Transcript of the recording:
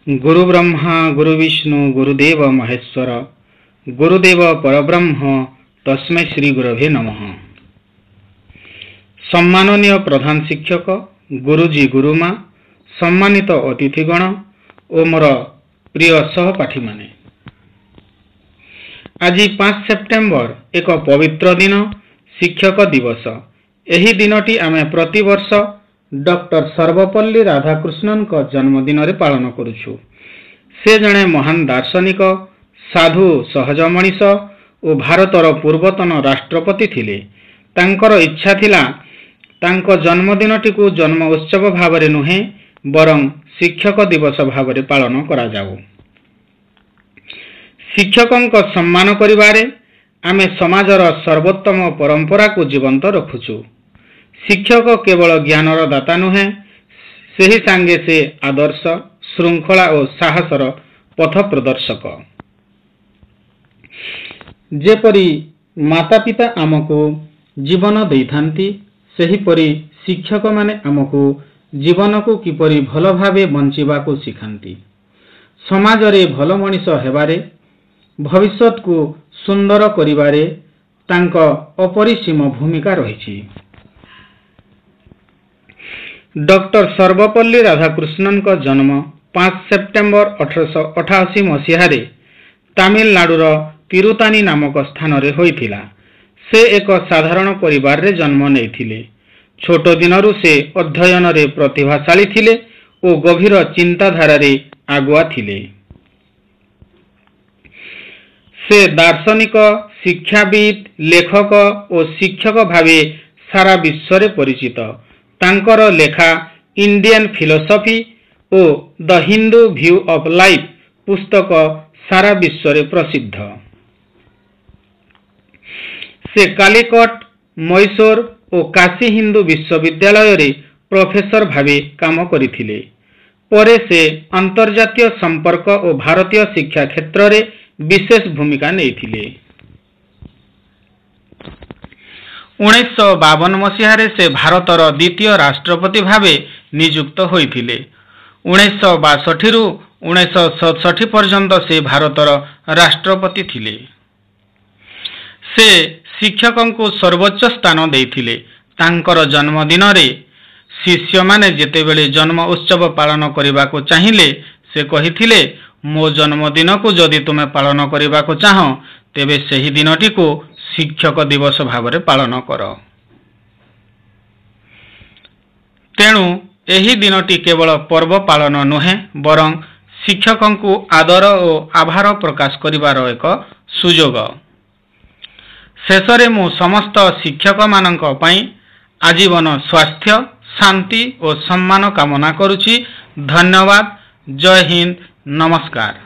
गुरु ब्रह्मा गुरु विष्णु गुरुदेव महेश्वर गुरुदेव परब्रह्म तस्मै श्री गुरवे नमः। सम्माननीय प्रधान शिक्षक गुरुजी गुरुमा सम्मानित अतिथिगण और मोर प्रिय सहपाठी माने, आज 5 सेप्टेम्बर एक पवित्र दिन शिक्षक दिवस। एही दिनटी आमे प्रतिवर्ष डॉक्टर सर्वपल्ली राधाकृष्णन का जन्मदिन रे पालन करुछु। से जणे महान दार्शनिक साधु सहज मनीष और भारतर पूर्वतन राष्ट्रपति थिले। तांकर इच्छा थिला तांको जन्मदिनटी को जन्म उत्सव भावरे नुहे बरं शिक्षक दिवस भावरे पालन करा जाऊ। शिक्षकों को सम्मान करिबारे आमे समाजर सर्वोत्तम परंपरा को जीवंत रखुछु। शिक्षक केवल ज्ञानर दाता नुहे, सही सांगे से आदर्श श्रृंखला और साहसर पथ प्रदर्शक। जेपरी माता पिता आमको जीवन देइथांती, सेहीपरि शिक्षक माने आमको जीवन को किपरि भल भावे बंचिबा को सिखांती। समाज रे भल मनीष हेबारे, भविष्यत को सुंदर करिबारे तांको अपरिसीम भूमिका रहिछि। डॉक्टर सर्वपल्ली राधाकृष्णन का जन्म 5 सेप्टेम्बर 1888 मसीह तमिलनाडुर तिरुतानी नामक स्थान रे होइथिला। से एक साधारण परिवार रे जन्म नेइथिले। छोट दिनरु से अध्ययन रे प्रतिभाशाली थिले और गभीर चिंताधारा रे आगुआ थिले। से दार्शनिक, शिक्षाविद, लेखक और शिक्षक भावे सारा विश्व रे परिचित। तांकर लेखा इंडियन फिलोसफी और the Hindu view of life पुस्तक सारा विश्व रे प्रसिद्ध। से कालीकट, मैसूर और काशी हिंदू विश्वविद्यालय रे प्रोफेसर भावे काम करिथिले। परे से अंतर्जातीय संपर्क और भारतीय शिक्षा क्षेत्र रे विशेष भूमिका नेइथिले। 1952 मसीह से भारतर द्वितीय राष्ट्रपति भावे नियुक्त होइथिले। 1962 रु 1967 पर्यंत से भारतर राष्ट्रपति थिले। से शिक्षकों को सर्वोच्च स्थान देइथिले। तांकर जन्मदिन रे शिष्य माने जेतेबेले जन्म उत्सव पालन करिबा को चाहिए से कहिथिले, मो जन्मदिन को जदि तुमे पालन करिबा को चाह तेबे सही दिनटी को शिक्षक दिवस भावरे पालन कर। तेणु एही दिनटी केवल पर्व पालन नुहे बरं शिक्षकों को आदर और आभार प्रकाश करिवार एक सुजोग। शेषरे मु समस्त शिक्षक मानक पई आजीवन स्वास्थ्य, शांति और सम्मान कामना करुछि। धन्यवाद। जय हिंद। नमस्कार।